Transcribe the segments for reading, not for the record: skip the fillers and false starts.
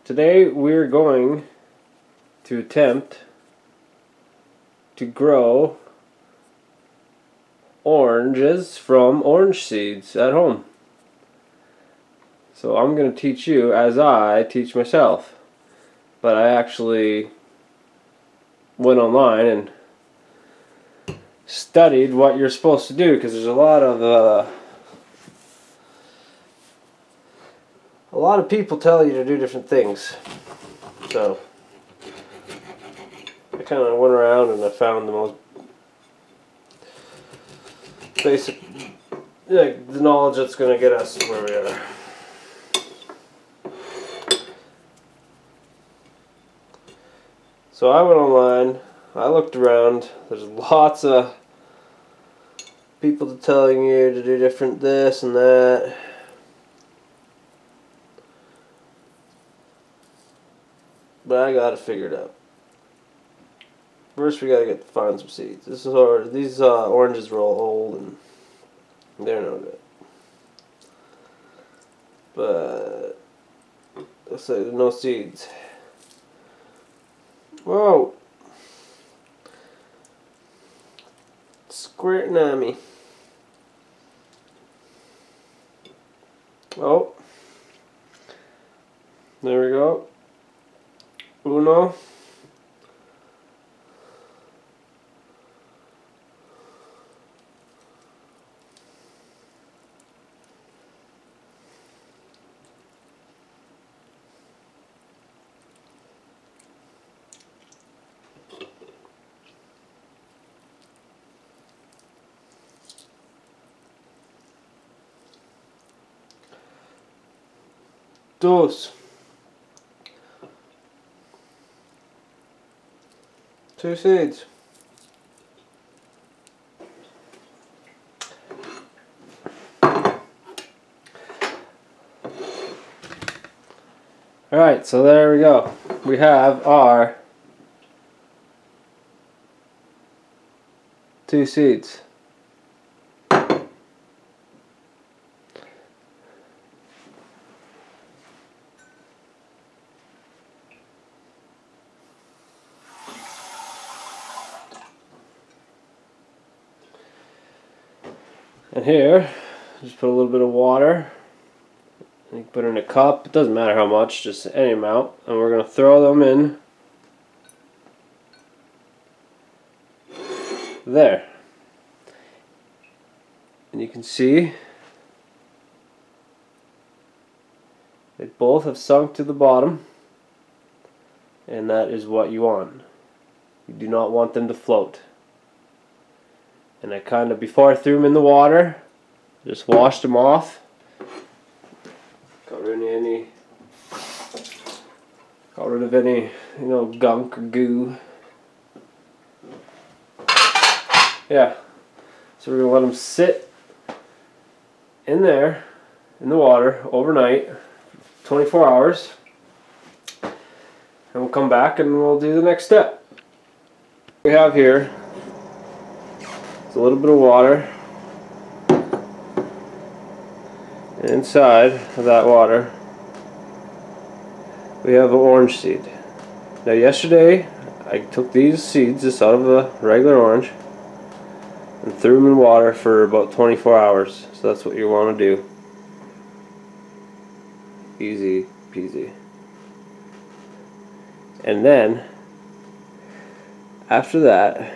Today we're going to attempt to grow oranges from orange seeds at home. So I'm going to teach you as I teach myself. But I actually went online and studied what you're supposed to do, because there's a lot of people tell you to do different things. So I kind of went around and I found the most basic, like, the knowledge that's going to get us where we are. So I went online, I looked around, there's lots of people telling you to do different this and that. But I got it figured out. First we gotta find some seeds. These oranges are all old and they're no good. But let's say there's no seeds. Whoa! Squirting at me. Oh. There we go. Uno. Dos. 2 seeds. Alright, so there we go. We have our 2 seeds. And here, just put a little bit of water. You can put it in a cup. It doesn't matter how much, just any amount. And we're going to throw them in there. And you can see they both have sunk to the bottom. And that is what you want. You do not want them to float. And I kind of, before I threw them in the water, just washed them off. Got rid of any, gunk or goo. Yeah. So we're gonna let them sit in there, in the water, overnight, 24 hours. And we'll come back and we'll do the next step. We have here is a little bit of water. And inside of that water we have an orange seed. Now yesterday I took these seeds just out of a regular orange and threw them in water for about 24 hours. So that's what you want to do. Easy peasy. And then after that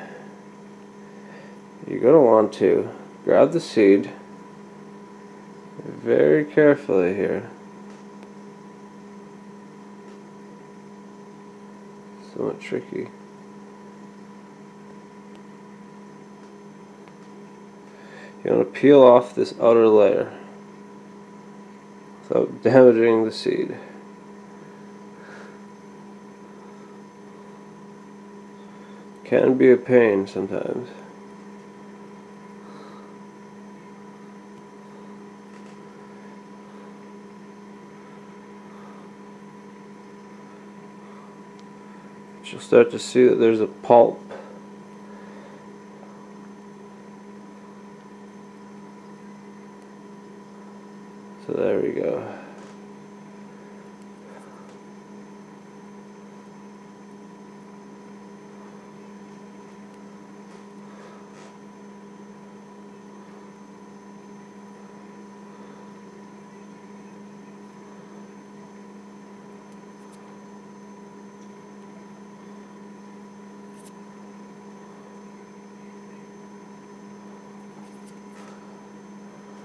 you're going to want to grab the seed very carefully here. Somewhat tricky. You want to peel off this outer layer without damaging the seed. Can be a pain sometimes. You'll start to see that there's a pulp. So there we go.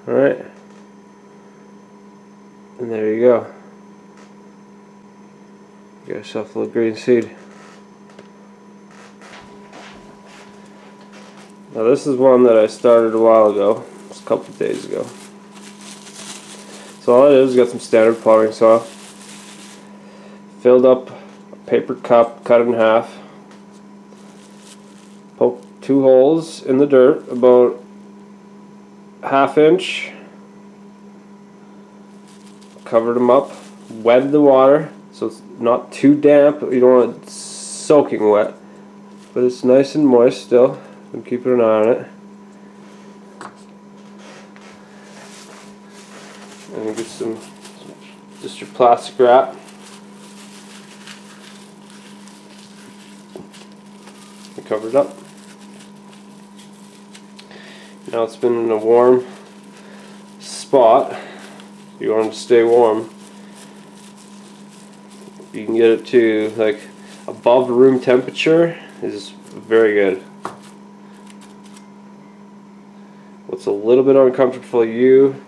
Alright. And there you go. Get yourself a little green seed. Now this is one that I started a while ago, just a couple of days ago. So all I did was got some standard potting soil, filled up a paper cup, cut it in half, poked 2 holes in the dirt, about ½ inch, covered them up, wetted the water, so it's not too damp, you don't want it soaking wet, but it's nice and moist still. I'm keeping an eye on it. And you get just your plastic wrap. And cover it up. Now it's been in a warm spot. You want it to stay warm. You can get it to like above room temperature is very good. What's a little bit uncomfortable for you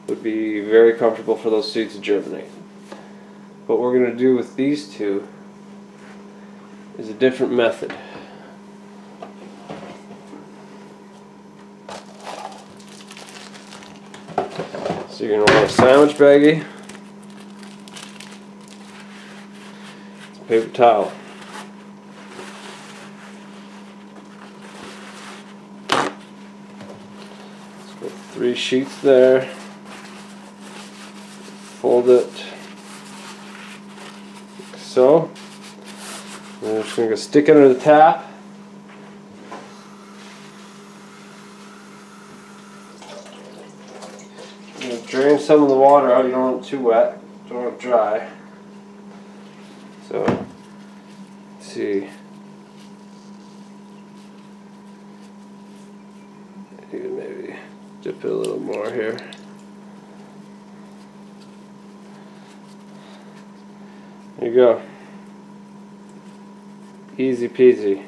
would be very comfortable for those seeds to germinate. What we're going to do with these two is a different method. So you're going to want a sandwich baggie, some paper towel. Let's put 3 sheets there. Fold it like so. And I'm just going to stick it under the tap. I'm going to drain some of the water out. You don't want it too wet, don't want it dry. So, let's see. You can maybe dip it a little more here. There you go. Easy peasy.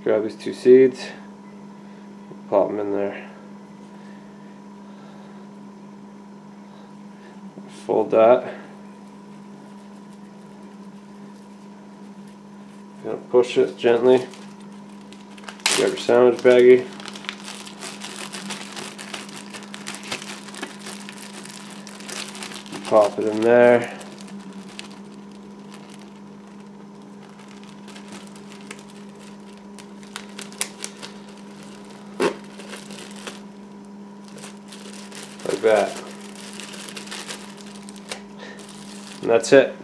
Grab these 2 seeds, pop them in there. Fold that. You're gonna push it gently. Grab your sandwich baggie. Pop it in there. Like that. And that's it.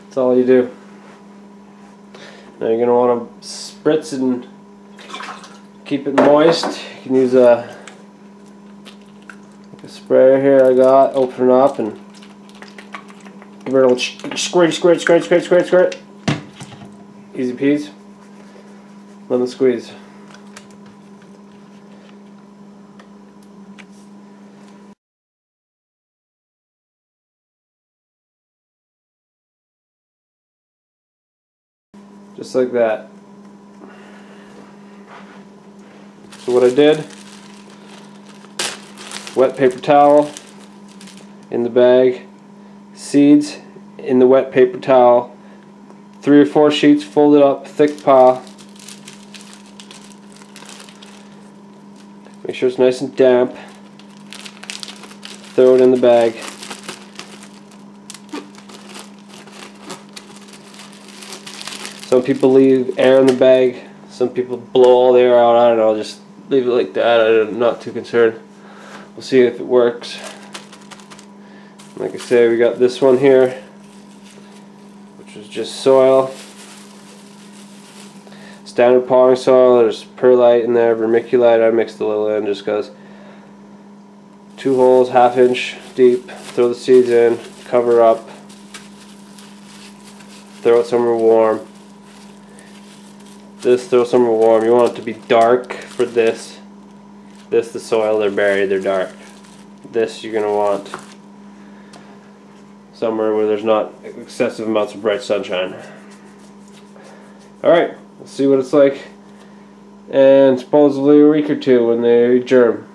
That's all you do. Now you're going to want to spritz and keep it moist. You can use a sprayer here I got, open it up and give it a little squirt. Easy peas. Lemon squeeze. Just like that. So what I did, wet paper towel in the bag, seeds in the wet paper towel, 3 or 4 sheets folded up, thick pile. Make sure it's nice and damp. Throw it in the bag. Some people leave air in the bag, some people blow all the air out. I don't know, just leave it like that. I'm not too concerned. We'll see if it works. Like I say, we got this one here, which is just soil. Standard potting soil, there's perlite in there, vermiculite. I mixed a little in just because. 2 holes, ½ inch deep. Throw the seeds in, cover up, throw it somewhere warm. This, throw somewhere warm. You want it to be dark for this. This, the soil, they're buried, they're dark. This, you're going to want somewhere where there's not excessive amounts of bright sunshine. Alright, let's see what it's like. And supposedly a week or 2 when they germ.